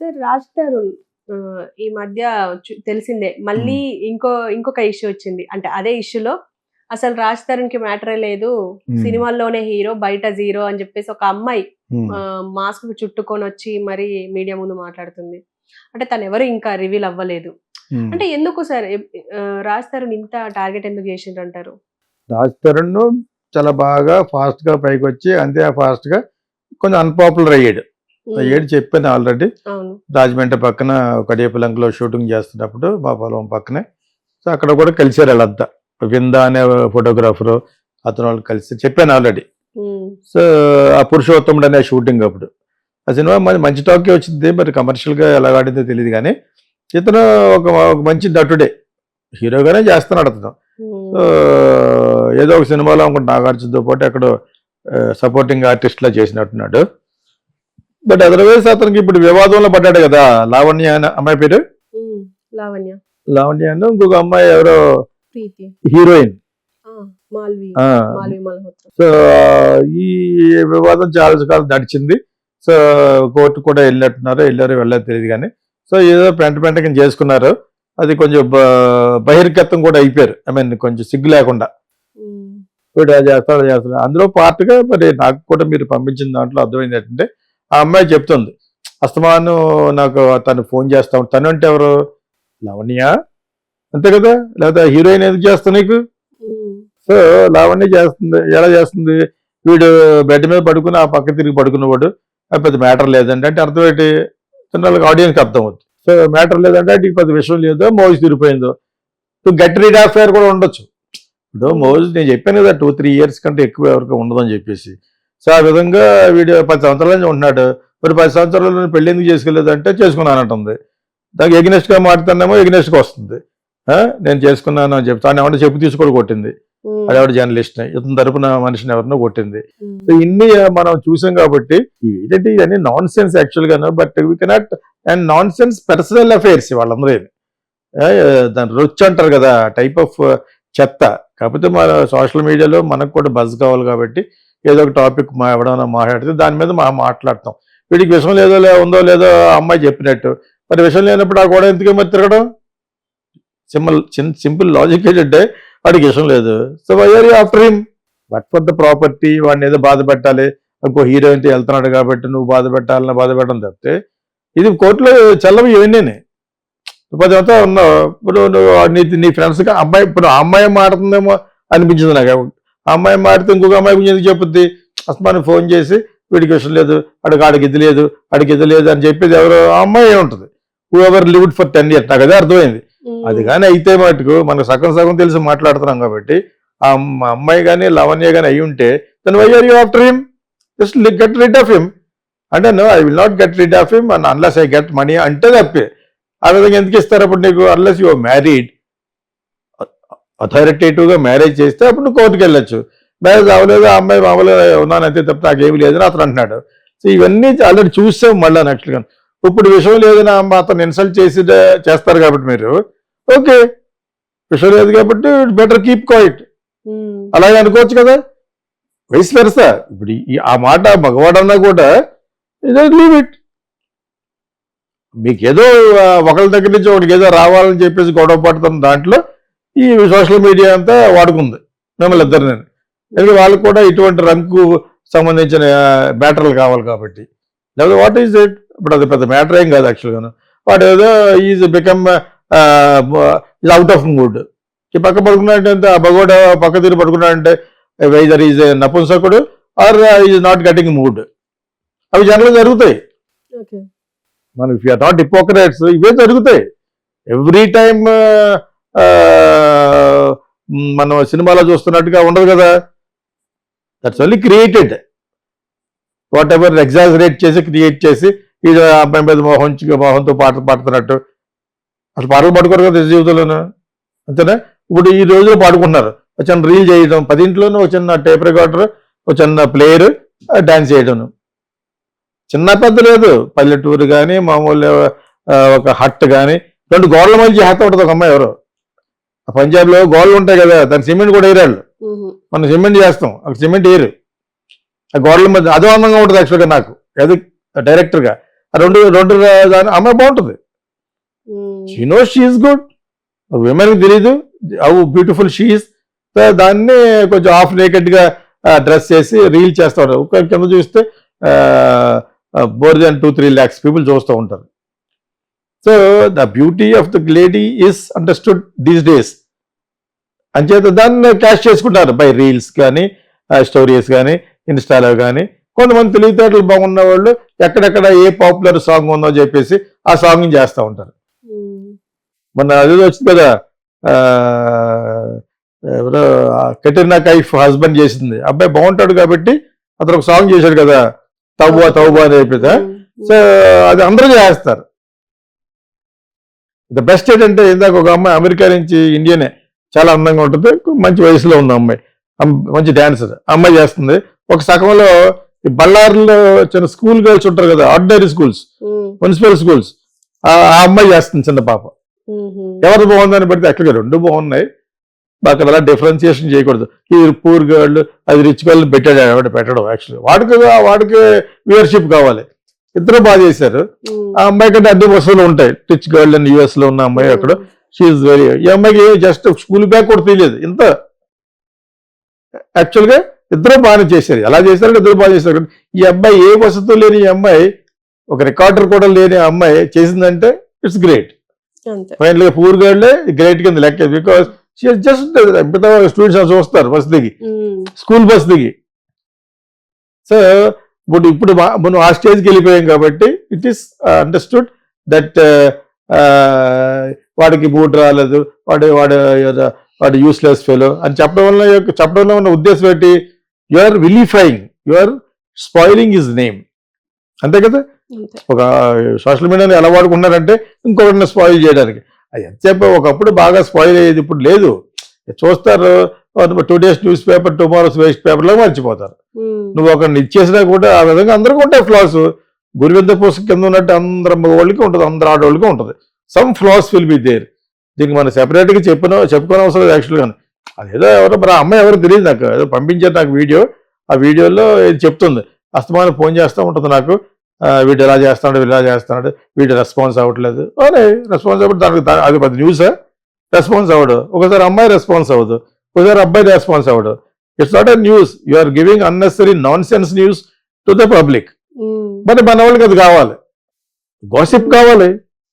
Sir Raj Tarun ఈ మధ్య తెలిసిందే మళ్ళీ ఇంకొక ఇష్యూ వచ్చింది. అంటే అదే ఇష్యూలో అసలు రాజ్ తరుణ్ కి మ్యాటరే లేదు, సినిమాల్లోనే హీరో బయట జీరో అని చెప్పేసి ఒక అమ్మాయి మాస్క్ చుట్టుకొని వచ్చి మరి మీడియా ముందు మాట్లాడుతుంది. అంటే తను ఎవరు ఇంకా రివీల్ అవ్వలేదు. అంటే ఎందుకు సార్ రాజ్ తరుణ్ ఇంత టార్గెట్ ఎందుకు చేసిండ్రు అంటారు? రాజ్ తరుణ్ చాలా బాగా ఫాస్ట్ గా పైకి వచ్చి అంతే ఫాస్ట్ గా కొంచెం అన్పాపులర్ అయ్యాడు. చెప్పాను ఆల్రెడీ. రాజమండ్రి పక్కన కడియపలంకలో షూటింగ్ చేస్తున్నప్పుడు మా పొలం పక్కనే. సో అక్కడ కూడా కలిసారు వాళ్ళంతా. విందా అనే ఫోటోగ్రాఫర్ అతను వాళ్ళు కలిసి చెప్పాను ఆల్రెడీ. సో ఆ పురుషోత్తముడు అనే షూటింగ్ అప్పుడు ఆ సినిమా మంచి టాకే వచ్చింది. మరి కమర్షియల్ గా ఎలా ఆడిందో తెలియదు కానీ ఇతను ఒక మంచి నటుడే, హీరోగానే చేస్తున్నాడు అతను. ఏదో ఒక సినిమాలో అనుకుంటు నాగార్జునతో పాటు ఎక్కడో సపోర్టింగ్ ఆర్టిస్ట్ లా చేసినట్టున్నాడు. బట్ అదర్వైజ్ అతనికి ఇప్పుడు వివాదంలో పడ్డాడు కదా. లావణ్య అమ్మాయి పేరు లావణ్య ఇంకొక అమ్మాయి ఎవరో హీరోయిన్. సో ఈ వివాదం చాలా కాలం నడిచింది. సో కోర్టు కూడా వెళ్ళారో వెళ్ళారో తెలియదు కానీ సో ఏదో పెంటకి చేసుకున్నారు. అది కొంచెం బహిర్గతం కూడా అయిపోయారు. ఐ మీన్ కొంచెం సిగ్గు లేకుండా వీడు చేస్తాడు. అందులో పార్ట్గా మరి నాకు కూడా మీరు పంపించిన దాంట్లో అర్థమైంది ఏంటంటే ఆ అమ్మాయి చెప్తుంది అస్తమాను నాకు తను ఫోన్ చేస్తా ఉంటాను. తను అంటే ఎవరు? లావణ్య అంతే కదా, లేదా హీరోయిన్ ఎందుకు చేస్తా నీకు? సో లావణ్య చేస్తుంది. ఎలా చేస్తుంది? వీడు బెడ్ మీద పడుకుని ఆ పక్క తిరిగి పడుకున్నవాడు పెద్ద మ్యాటర్ లేదంటే అంటే అర్థం ఏంటి? వాళ్ళకి ఆడియన్స్కి అర్థం అవుతుంది. సో మ్యాటర్ లేదంటే అంటే పెద్ద విషయం లేదో మోజ్ తిరిగిపోయిందో. గట్ రీడ్ ఆఫ్ ఫేర్ కూడా ఉండొచ్చు. ఇప్పుడు మోజ్ నేను చెప్పాను కదా 2-3 years కంటే ఎక్కువ ఎవరికి ఉండదని చెప్పేసి. సో ఆ విధంగా వీడు 10 సంవత్సరాల నుంచి ఉంటున్నాడు. మరి 10 సంవత్సరాలు పెళ్లి ఎందుకు చేసుకోలేదంటే చేసుకున్నానంటుంది. దానికి ఎగ్నెస్ట్గా మాట్లాడితేనేమో ఎగ్నెస్ట్గా వస్తుంది. నేను చేసుకున్నాను అని చెప్తాను. ఏమన్నా చెప్పు తీసుకోవడం కొట్టింది. అదెవడ జర్నలిస్ట్ ఇతని తరపున మనిషిని ఎవరినో కొట్టింది. సో ఇన్ని మనం చూసాం కాబట్టి ఏంటంటే ఇవన్నీ నాన్ సెన్స్ యాక్చువల్ గా. But we cannot and non sense personal affairs వాళ్ళందరూ దాని రుచి అంటారు కదా, టైప్ ఆఫ్ చెత్త. కాకపోతే మన సోషల్ మీడియాలో మనకు కూడా బజ్ కావాలి కాబట్టి ఏదో ఒక టాపిక్ ఎవడన్నా మాట్లాడితే దాని మీద మనం మాట్లాడతాం. వీడికి విషయం ఉందో లేదో అమ్మాయి చెప్పినట్టు. మరి విషయం లేనప్పుడు ఆ గోడ ఎందుకు మరి తిరగడం? సింపుల్ లాజిక్ ఏంటంటే వాడికి ఇష్టం లేదు. So why are you after him? But for the property వాడిని ఏదో బాధ పెట్టాలి, ఇంకో హీరోయిన్తో వెళ్తున్నాడు కాబట్టి నువ్వు బాధ పెట్టాలని బాధ పెట్టడం తప్పితే ఇది కోర్టులో చల్లవి ఇవన్నీ. 10 సంవత్సరాలు ఉన్నావు. ఇప్పుడు నువ్వు నీ ఫ్రెండ్స్కి అమ్మాయి ఇప్పుడు ఆ అమ్మాయి మాడుతుందేమో అనిపించింది నాకు. ఆ అమ్మాయి మాడితే ఇంకొక అమ్మాయి గురించి ఎందుకు చెప్పుద్ది? అసలు ఫోన్ చేసి వీడికి ఇష్టం లేదు, ఆడికి ఇది లేదు, అని చెప్పేది ఎవరు? ఆ అమ్మాయి ఉంటుంది. Who ever lived for 10 years. నాకు అదే అర్థమైంది. అది కానీ అయితే మటుకు మనకు సగం తెలిసి మాట్లాడుతున్నాం కాబట్టి ఆ అమ్మాయి కానీ లావణ్య కానీ అయి ఉంటే then why are you after him? Just get rid of him అంటే no I will not get rid of him and unless I get money అంటే తప్పే. ఆ విధంగా ఎందుకు ఇస్తారు అప్పుడు నీకు? అన్లెస్ యు ఆర్ మ్యారీడ్, అథారిటేటివ్గా మ్యారేజ్ చేస్తే అప్పుడు నువ్వు కోర్టుకు వెళ్ళొచ్చు. మ్యారేజ్ అవ్వలేదు, ఆ అమ్మాయి మామూలుగా ఉన్నానంతే తప్ప నాకేమి లేదని అతను అంటున్నాడు. సో ఇవన్నీ ఆల్రెడీ చూసాం. మళ్ళీ యాక్చువల్గా ఇప్పుడు విషయం లేదని అతను ఇన్సల్ట్ చేస్తారు కాబట్టి మీరు ఓకే విషయం లేదు కాబట్టి బెటర్ కీప్ క్వైట్ అలాగే అనుకోవచ్చు కదా. Vice versa. ఇప్పుడు ఆ మాట మగవాడన్నా కూడా లీవ్ ఇట్. మీకేదో ఒకరి దగ్గర నుంచి ఒకటికి ఏదో రావాలని చెప్పేసి గొడవ పడుతున్న దాంట్లో ఈ సోషల్ మీడియా అంతా వాడుకుంది మిమ్మల్ని ఇద్దరు. నేను ఎందుకంటే వాళ్ళకు కూడా ఇటువంటి రంకు సంబంధించిన మ్యాటర్లు కావాలి కాబట్టి. లేకపోతే వాట్ ఈజ్ ఇట్? ఇప్పుడు అది పెద్ద మ్యాటర్ ఏం కాదు యాక్చువల్గాను. వాడు ఏదో is become is out of mood. ఈ పక్క పడుకున్నాడంటే ఆ బగోడ పక్క తిరిగి పడుకున్నాడంటే వైదర్ ఈజ్ నపుంసకుడు or is not getting mood. అవి జనరల్ జరుగుతాయి. మనం ఇఫ్ యూఆర్ నాట్ హిపోక్రేట్స్ ఇవే జరుగుతాయి ఎవ్రీ టైమ్. మనం సినిమాలో చూస్తున్నట్టుగా ఉండదు కదా. That's only created. What ever exaggerate చేసి క్రియేట్ చేసి ఇది అబ్బాయి మీద మోహంతో పాటలు పాడుతున్నట్టు. అసలు పాటలు పాడుకోరు కదా జీవితంలోనూ, అంతేనా? ఇప్పుడు ఈ రోజులో పాడుకుంటున్నారు. ఒక చిన్న రీల్ చేయడం, 10 ఒక చిన్న టేప్ రికార్డర్, ఒక చిన్న ప్లేయర్, డాన్స్ చేయడం. చిన్న పెద్ద లేదు. పల్లెటూరు కానీ మామూలు ఒక హట్ కానీ 2 గోడల మధ్య హట్ ఉంటుంది. ఒక అమ్మాయి ఎవరో పంజాబ్లో గోడలు ఉంటాయి కదా, దాని సిమెంట్ కూడా వేయరాళ్ళు. మనం సిమెంట్ చేస్తాం, అక్కడ సిమెంట్ వేయరు. ఆ గోడల మధ్య అదో అందంగా ఉంటుంది యాక్చువల్గా నాకు అది డైరెక్టర్గా. రెండు దాని అమ్మాయి బాగుంటుంది. She no she is good. విమెన్కి తెలీదు హౌ బ్యూటిఫుల్ షీఈస్. దాన్ని కొంచెం హాఫ్ నేకెడ్ గా డ్రెస్ చేసి రీల్ చేస్తూ ఉంటారు. ఒక కింద చూస్తే మోర్ దాన్ 2-3 lakhs పీపుల్ చూస్తూ ఉంటారు. So the beauty of the lady is understood these days. అంచేత దాన్ని క్యాష్ చేసుకుంటారు బై రీల్స్ కానీ, స్టోరీస్ కానీ, ఇన్స్టాలో కానీ. కొంతమంది తెలివితేటలు బాగున్న వాళ్ళు ఎక్కడెక్కడ ఏ పాపులర్ సాంగ్ ఉందో చెప్పేసి ఆ సాంగ్ చేస్తూ ఉంటారు. మొన్న అది వచ్చింది కదా, ఎవరో కట్రినా కైఫ్ హస్బెండ్ చేసింది. అబ్బాయి బాగుంటాడు కాబట్టి అతను ఒక సాంగ్ చేశాడు కదా, తవ్వా తవ్వా అని చెప్పేసి. సో అది అందరూ చేస్తారు. ద బెస్ట్ ఏంటంటే ఇందాక ఒక అమ్మాయి అమెరికా నుంచి ఇండియనే, చాలా అందంగా ఉంటుంది, మంచి వయసులో ఉంది అమ్మాయి, మంచి డాన్సర్. అమ్మాయి చేస్తుంది. ఒక సగంలో ఈ బళ్ళారిలో చిన్న స్కూల్ గర్ల్స్ ఉంటారు కదా, ఆర్డినరీ స్కూల్స్, మున్సిపల్ స్కూల్స్, ఆ అమ్మాయి చేస్తుంది చిన్న పాప. ఎవరు బాగుందని పెడితే అక్కడ రెండు బాగున్నాయి, అక్కడ అలా డిఫరెన్సియేషన్ చేయకూడదు. ఈ పూర్ గర్ల్ అది రిచ్ గర్ల్ పెట్టడం యాక్చువల్లీ వాడికి వ్యూవర్షిప్ కావాలి. ఇద్దరు బాగా చేశారు. ఆ అమ్మాయి కంటే అన్ని వస్తువులు ఉంటాయి. రిచ్ గర్ల్ అని యుఎస్ లో ఉన్న అమ్మాయి అక్కడ, షీఈ్ వెరీ. ఈ అమ్మాయికి జస్ట్ స్కూల్ బ్యాగ్ కూడా తెలియదు ఇంత. యాక్చువల్గా ఇద్దరు బాగానే చేశారు. ఎలా చేశారంటే ఇద్దరు బాగా చేశారు. ఈ అబ్బాయి ఏ వసతులు లేని ఈ అమ్మాయి, ఒక రికార్డర్ కూడా లేని అమ్మాయి చేసిందంటే ఇట్స్ గ్రేట్. ఫైనల్ గా పూర్ గర్ల్ గ్రేట్ కింద లెక్క. బికాస్ జస్ట్ స్టూడెంట్స్ చూస్తారు బస్ దిగి, స్కూల్ బస్ దిగి. సో ఇప్పుడు మనం ఆ స్టేజ్కి వెళ్ళిపోయాం కాబట్టి ఇట్ ఈస్ అండర్స్టూడ్ దట్ వాడికి మూడ్ రాలేదు, వాడు యూస్లెస్ ఫెలో అని చెప్పడంలో ఉన్న ఉద్దేశం ఏంటి? You are vilifying, you are spoiling his name. అంతే కదా. ఒక సోషల్ మీడియాని ఎలా వాడుకున్నారంటే ఇంకొకరిని స్పాయిల్ చేయడానికి. అది ఎంతసేపు ఒకప్పుడు బాగా స్పాయిల్ అయ్యేది, ఇప్పుడు లేదు. చూస్తారు 2 days newspaper, tomorrow's waste పేపర్లో మర్చిపోతారు. నువ్వు ఒకరిని ఇచ్చేసినా కూడా ఆ విధంగా అందరికీ ఉంటాయి ఫ్లాస్. గురువింద పుస్తకం కింద ఉన్నట్టు అందరం మగవాళ్ళకి ఉంటుంది, అందరు ఆడవాళ్ళకి ఉంటుంది. Some flaws will be there. దీనికి మనం సెపరేట్గా చెప్పుకోని అవసరం లేదు యాక్చువల్గా. అదేదో ఎవరో మరి అమ్మాయి ఎవరు తెలియదు నాకు, ఏదో పంపించారు నాకు వీడియో. ఆ వీడియోలో ఇది చెప్తుంది, అస్తమానం ఫోన్ చేస్తూ ఉంటుంది నాకు, వీడు ఎలా చేస్తున్నాడు, వీడు ఇలా చేస్తున్నాడు, వీడు రెస్పాన్స్ అవ్వట్లేదు అని. రెస్పాన్స్ అవ్వదు దానికి, అది పెద్ద న్యూసా? రెస్పాన్స్ అవ్వడు. ఒకసారి అమ్మాయి రెస్పాన్స్ అవ్వదు, ఒకసారి అబ్బాయి రెస్పాన్స్ అవ్వడు. It's not a news. You are giving unnecessary nonsense news to the public. మరి మన వాళ్ళకి అది కావాలి, గాసిప్ కావాలి.